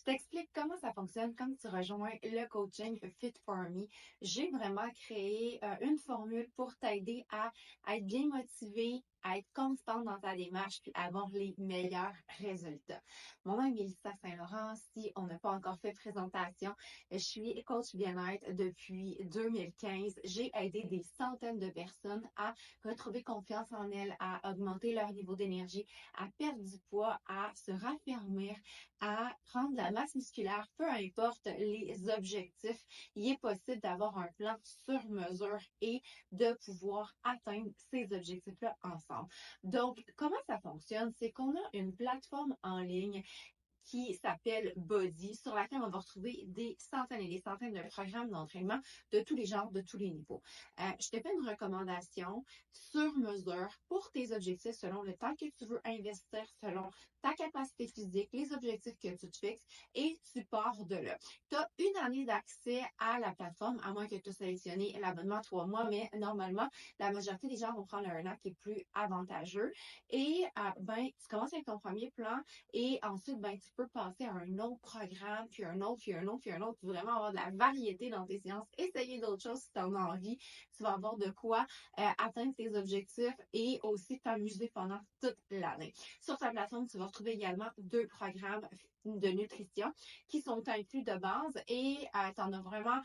t'explique comment ça fonctionne quand tu rejoins le coaching Fit for Me. J'ai vraiment créé une formule pour t'aider à être bien motivé, à être constante dans ta démarche puis avoir les meilleurs résultats. Mon nom est Mélissa Saint-Laurent. Si on n'a pas encore fait présentation, je suis coach bien-être depuis 2015. J'ai aidé des centaines de personnes à retrouver confiance en elles, à augmenter leur niveau d'énergie, à perdre du poids, à se raffermir, à prendre de la masse musculaire, peu importe les objectifs, il est possible d'avoir un plan sur mesure et de pouvoir atteindre ces objectifs-là ensemble. Donc, comment ça fonctionne? C'est qu'on a une plateforme en ligne qui s'appelle Body, sur laquelle on va retrouver des centaines et des centaines de programmes d'entraînement de tous les genres, de tous les niveaux. Je te fais une recommandation sur mesure pour tes objectifs selon le temps que tu veux investir, selon ta capacité physique, les objectifs que tu te fixes et tu pars de là. Tu as une année d'accès à la plateforme, à moins que tu aies sélectionné l'abonnement 3 mois, mais normalement, la majorité des gens vont prendre un an qui est plus avantageux. Et tu commences avec ton premier plan et ensuite, tu peux passer à un autre programme, puis un autre, puis un autre, puis un autre, puis vraiment avoir de la variété dans tes séances, essayer d'autres choses si tu en as envie. Tu vas avoir de quoi atteindre tes objectifs et aussi t'amuser pendant toute l'année. Sur ta plateforme, tu vas retrouver également 2 programmes de nutrition qui sont inclus de base et tu en as vraiment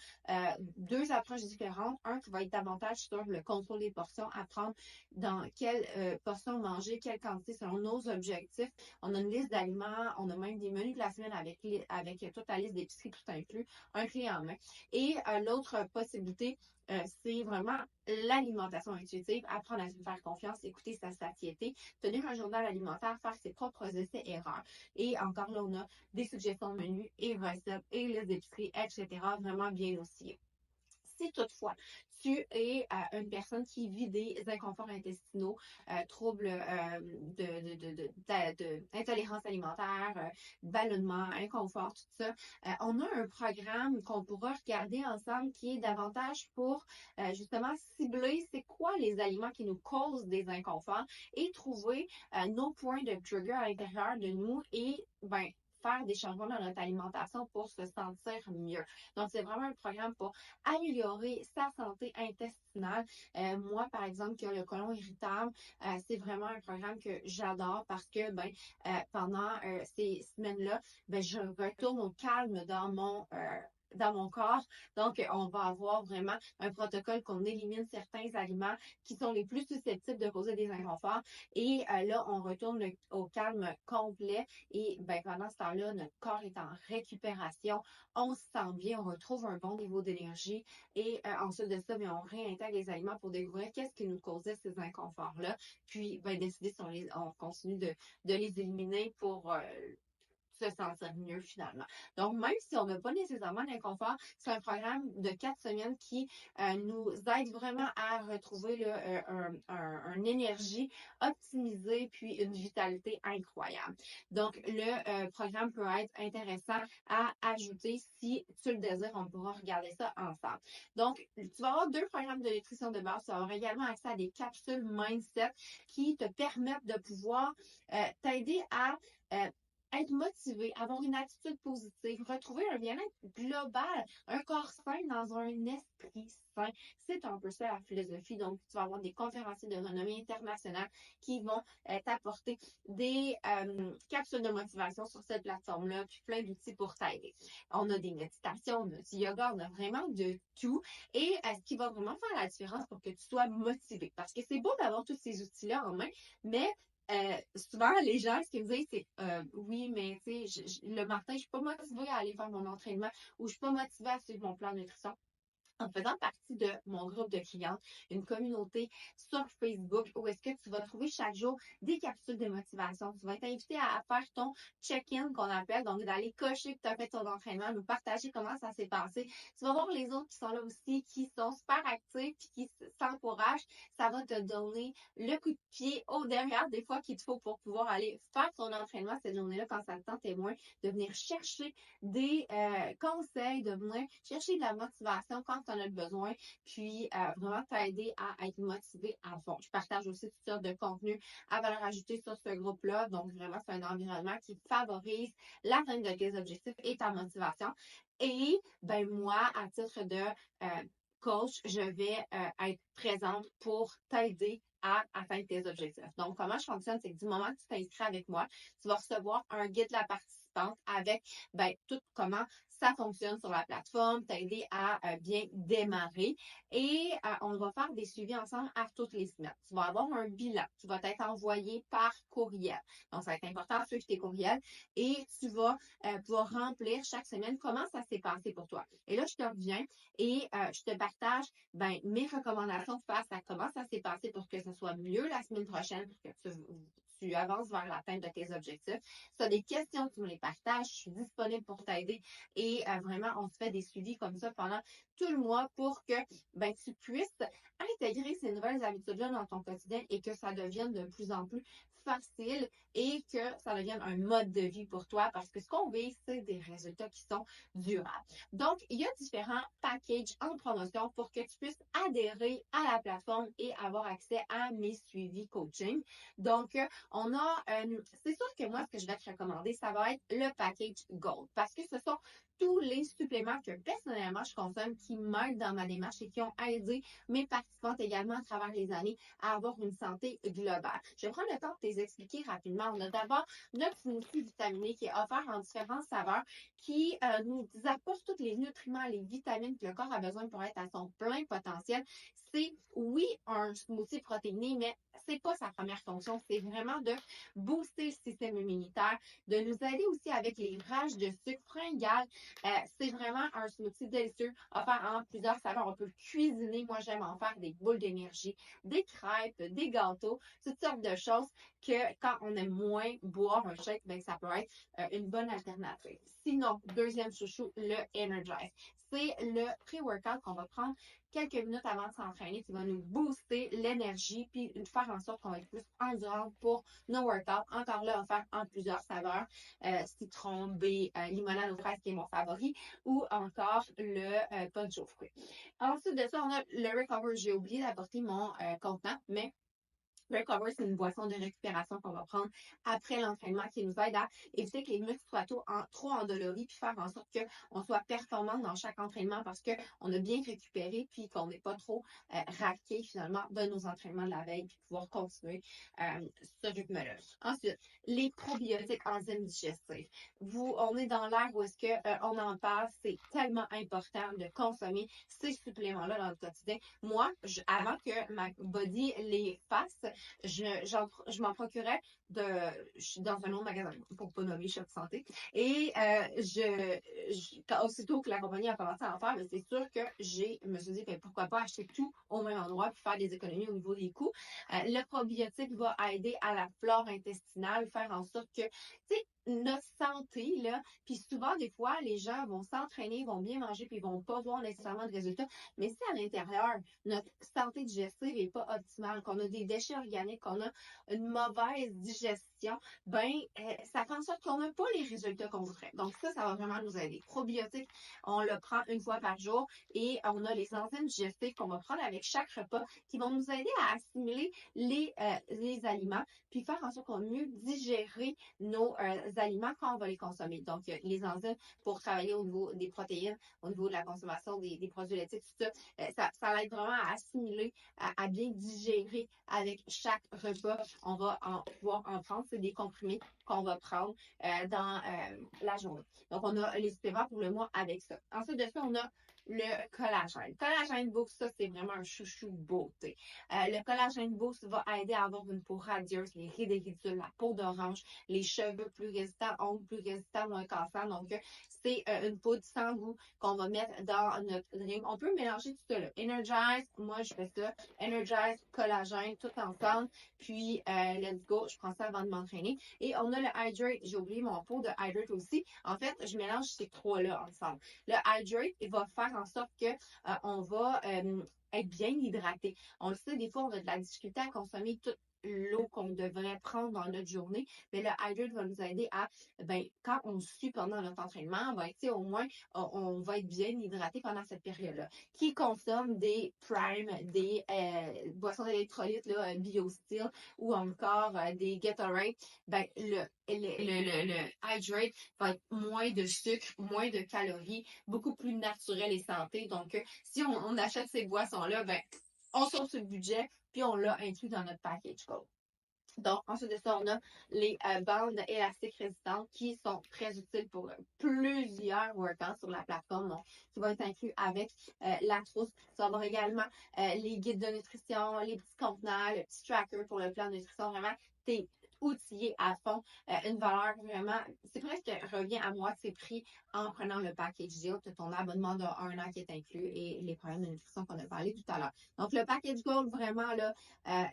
2 approches différentes. Un qui va être davantage sur le contrôle des portions, apprendre dans quelle portion manger, quelle quantité selon nos objectifs. On a une liste d'aliments, on a même des menus de la semaine avec toute la liste d'épicerie tout inclus, un clé en main. Et l'autre possibilité, c'est vraiment l'alimentation intuitive, apprendre à se faire confiance, écouter sa satiété, tenir un journal alimentaire, faire ses propres essais-erreurs. Et encore là, on a des suggestions de menus et recettes et listes d'épicerie, etc. Vraiment bien aussi. Si toutefois tu es une personne qui vit des inconforts intestinaux, troubles d'intolérance alimentaire, ballonnement, inconfort, tout ça, on a un programme qu'on pourra regarder ensemble qui est davantage pour justement cibler c'est quoi les aliments qui nous causent des inconforts et trouver nos points de trigger à l'intérieur de nous et faire des changements dans notre alimentation pour se sentir mieux. Donc, c'est vraiment un programme pour améliorer sa santé intestinale. Moi, par exemple, qui a le côlon irritable, c'est vraiment un programme que j'adore parce que pendant ces semaines-là, je retourne au calme dans mon corps. Donc, on va avoir vraiment un protocole qu'on élimine certains aliments qui sont les plus susceptibles de causer des inconforts. Et là, on retourne au calme complet. Et pendant ce temps-là, notre corps est en récupération. On se sent bien, on retrouve un bon niveau d'énergie. Et ensuite de ça, on réintègre les aliments pour découvrir qu'est-ce qui nous causait ces inconforts-là. Puis, décider si on continue de les éliminer pour se sentir mieux finalement. Donc, même si on n'a pas nécessairement d'inconfort, c'est un programme de 4 semaines qui nous aide vraiment à retrouver une énergie optimisée puis une vitalité incroyable. Donc, le programme peut être intéressant à ajouter si tu le désires. On pourra regarder ça ensemble. Donc, tu vas avoir 2 programmes de nutrition de base. Tu vas avoir également accès à des capsules mindset qui te permettent de pouvoir t'aider à être motivé, avoir une attitude positive, retrouver un bien-être global, un corps sain dans un esprit sain. C'est un peu ça la philosophie. Donc, tu vas avoir des conférenciers de renommée internationale qui vont t'apporter des capsules de motivation sur cette plateforme-là, puis plein d'outils pour t'aider. On a des méditations, on a du yoga, on a vraiment de tout. Et ce qui va vraiment faire la différence pour que tu sois motivé. Parce que c'est beau d'avoir tous ces outils-là en main, mais souvent, les gens, ce qu'ils me disent, c'est oui, mais tu sais, le matin, je suis pas motivée à aller faire mon entraînement ou je suis pas motivée à suivre mon plan de nutrition. En faisant partie de mon groupe de clientes, une communauté sur Facebook où est-ce que tu vas trouver chaque jour des capsules de motivation. Tu vas être invité à faire ton check-in qu'on appelle, donc d'aller cocher que tu as fait ton entraînement, nous partager comment ça s'est passé. Tu vas voir les autres qui sont là aussi, qui sont super actifs et qui s'encouragent. Ça va te donner le coup de pied au derrière des fois qu'il te faut pour pouvoir aller faire ton entraînement cette journée-là quand ça te tente moins, de venir chercher des conseils, de venir chercher de la motivation quand tu en as besoin, puis vraiment t'aider à être motivé à fond. Je partage aussi toutes sortes de contenus à valeur ajoutée sur ce groupe-là. Donc, vraiment, c'est un environnement qui favorise l'atteinte de tes objectifs et ta motivation. Et ben moi, à titre de coach, je vais être présente pour t'aider à atteindre tes objectifs. Donc, comment je fonctionne, c'est que du moment que tu t'inscris avec moi, tu vas recevoir un guide de la participante avec tout comment ça fonctionne sur la plateforme, t'aider à bien démarrer. Et on va faire des suivis ensemble à toutes les semaines. Tu vas avoir un bilan qui va t'être envoyé par courriel. Donc, ça va être important de suivre tes courriels et tu vas pouvoir remplir chaque semaine comment ça s'est passé pour toi. Et là, je te reviens et je te partage mes recommandations face à comment ça s'est passé pour que ce soit mieux la semaine prochaine, pour que tu avances vers l'atteinte de tes objectifs. Si tu as des questions, tu me les partages. Je suis disponible pour t'aider et vraiment, on se fait des suivis comme ça pendant tout le mois pour que tu puisses intégrer ces nouvelles habitudes-là dans ton quotidien et que ça devienne de plus en plus facile et que ça devienne un mode de vie pour toi parce que ce qu'on vise, c'est des résultats qui sont durables. Donc, il y a différents packages en promotion pour que tu puisses adhérer à la plateforme et avoir accès à mes suivis coaching. Donc, c'est sûr que moi, ce que je vais te recommander, ça va être le package Gold parce que ce sont tous les suppléments que personnellement je consomme qui m'aident dans ma démarche et qui ont aidé mes participantes également à travers les années à avoir une santé globale. Je vais prendre le temps de les expliquer rapidement. On a d'abord notre smoothie vitaminé qui est offert en différentes saveurs qui nous apporte tous les nutriments, les vitamines que le corps a besoin pour être à son plein potentiel. C'est, oui, un smoothie protéiné, mais c'est pas sa première fonction. C'est vraiment de booster le système immunitaire, de nous aider aussi avec les rages de sucre fringales. C'est vraiment un smoothie délicieux, offert en plusieurs saveurs. On peut le cuisiner. Moi, j'aime en faire des boules d'énergie, des crêpes, des gâteaux, toutes sortes de choses que quand on aime moins boire un shake, ça peut être une bonne alternative. Sinon, deuxième chouchou, le Energize. C'est le pré-workout qu'on va prendre quelques minutes avant de s'entraîner qui va nous booster l'énergie puis faire en sorte qu'on va être plus endurant pour nos workouts. Encore là, offert en plusieurs saveurs. Citron, baie, limonade aux fraises qui est mon favori ou encore le punch aux fruits. Ensuite de ça, on a le Recover. J'ai oublié d'apporter mon contenant, mais le Recover, c'est une boisson de récupération qu'on va prendre après l'entraînement qui nous aide à éviter que les muscles soient trop endoloris puis faire en sorte qu'on soit performant dans chaque entraînement parce qu'on a bien récupéré puis qu'on n'est pas trop raqué finalement de nos entraînements de la veille puis pouvoir continuer ce rythme-là. Ensuite, les probiotiques enzymes digestifs. On est dans l'ère où est-ce qu'on en parle, c'est tellement important de consommer ces suppléments-là dans le quotidien. Moi, avant que ma body les fasse, je m'en procurais je suis dans un autre magasin, pour pas nommer Chef Santé, et aussitôt que la compagnie a commencé à en faire, c'est sûr que je me suis dit, pourquoi pas acheter tout au même endroit puis faire des économies au niveau des coûts. Le probiotique va aider à la flore intestinale, faire en sorte que, tu sais, notre santé, là, puis souvent, des fois, les gens vont s'entraîner, vont bien manger, puis ils vont pas voir nécessairement de résultats. Mais si à l'intérieur, notre santé digestive n'est pas optimale, qu'on a des déchets organiques, qu'on a une mauvaise digestion, ça fait en sorte qu'on n'a pas les résultats qu'on voudrait. Donc ça va vraiment nous aider. Probiotiques, on le prend une fois par jour et on a les enzymes digestives qu'on va prendre avec chaque repas qui vont nous aider à assimiler les aliments puis faire en sorte qu'on mieux digérer nos aliments quand on va les consommer. Donc, les enzymes pour travailler au niveau des protéines, au niveau de la consommation des produits laitiers, tout ça, ça aide vraiment à assimiler, à bien digérer avec chaque repas. On va pouvoir en prendre. C'est des comprimés qu'on va prendre dans la journée. Donc, on a les suppléments pour le mois avec ça. Ensuite de ça, on a le collagène. Collagène Boost, ça, c'est vraiment un chouchou beauté. Le collagène Boost va aider à avoir une peau radieuse, les rides et ridules, la peau d'orange, les cheveux plus résistants, ongles plus résistants, moins cassants. Donc, c'est une poudre sans goût qu'on va mettre dans notre drink. On peut mélanger tout ça là. Energize, moi, je fais ça. Energize, collagène, tout ensemble. Puis, let's go, je prends ça avant de m'entraîner. Et on a le Hydrate. J'ai oublié mon pot de Hydrate aussi. En fait, je mélange ces trois-là ensemble. Le Hydrate, il va faire en sorte que on va être bien hydraté. On le sait, des fois, on a de la difficulté à consommer tout l'eau qu'on devrait prendre dans notre journée, mais le hydrate va nous aider à, ben, quand on sue pendant notre entraînement, ben, tu sais, au moins, on va être bien hydraté pendant cette période-là. Qui consomme des Prime, des boissons d'électrolytes, là, BioSteel ou encore des Gatorade, ben, le hydrate va être moins de sucre, moins de calories, beaucoup plus naturel et santé. Donc, si on achète ces boissons-là, ben, on sauve sur le budget, puis on l'a inclus dans notre package goal. Donc, ensuite de ça, on a les bandes élastiques résistantes qui sont très utiles pour plusieurs workouts sur la plateforme. Donc, qui vont être inclus avec la trousse. Tu vas avoir également les guides de nutrition, les petits contenants, le petit tracker pour le plan de nutrition. Vraiment, t'es outillé à fond. Une valeur vraiment, c'est presque revient à moitié prix en prenant le package deal. Tu as ton abonnement de 1 an qui est inclus et les programmes de nutrition qu'on a parlé tout à l'heure. Donc, le package gold, vraiment, là,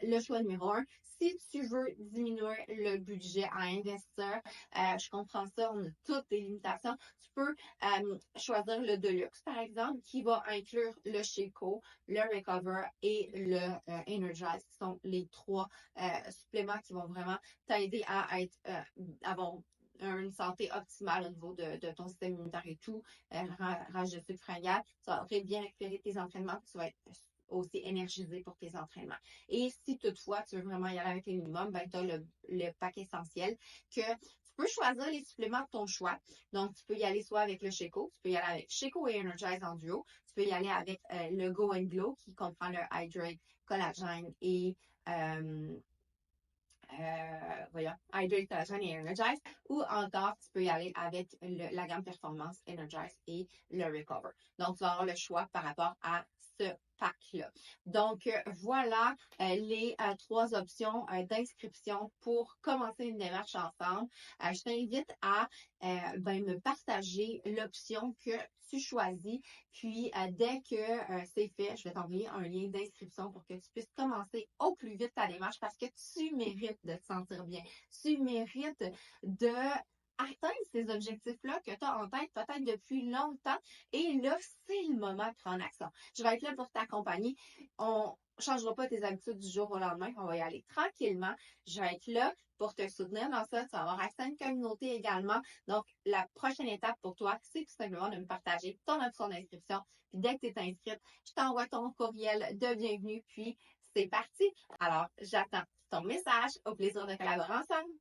le choix numéro 1. Si tu veux diminuer le budget à investir, je comprends ça, on a toutes des limitations. Tu peux choisir le Deluxe, par exemple, qui va inclure le Shaco, le Recover et le Energize, qui sont les 3 suppléments qui vont vraiment t'aider à être avoir une santé optimale au niveau de ton système immunitaire et tout, rage de sucre fringale. Tu vas bien récupérer tes entraînements, tu vas être aussi énergisé pour tes entraînements. Et si toutefois tu veux vraiment y aller avec les minimums, ben, tu as le pack essentiel que tu peux choisir les suppléments de ton choix. Donc, tu peux y aller soit avec le Shaco, tu peux y aller avec Shaco et Energize en duo, tu peux y aller avec le Go and Glow qui comprend le Hydrate, collagène et Hydrate, collagène et Energize, ou encore tu peux y aller avec la gamme Performance, Energize et le Recover. Donc, tu vas avoir le choix par rapport à ce pack-là. Donc, voilà les 3 options d'inscription pour commencer une démarche ensemble. Je t'invite à me partager l'option que tu choisis. Puis, dès que c'est fait, je vais t'envoyer un lien d'inscription pour que tu puisses commencer au plus vite ta démarche parce que tu mérites de te sentir bien. Tu mérites de atteindre ces objectifs-là que tu as en tête peut-être depuis longtemps. Et là, c'est le moment de prendre action. Je vais être là pour t'accompagner. On ne changera pas tes habitudes du jour au lendemain. On va y aller tranquillement. Je vais être là pour te soutenir dans ça. Tu vas avoir accès à une communauté également. Donc, la prochaine étape pour toi, c'est tout simplement de me partager ton option d'inscription. Puis dès que tu es inscrite, je t'envoie ton courriel de bienvenue. Puis, c'est parti. Alors, j'attends ton message. Au plaisir de collaborer ensemble.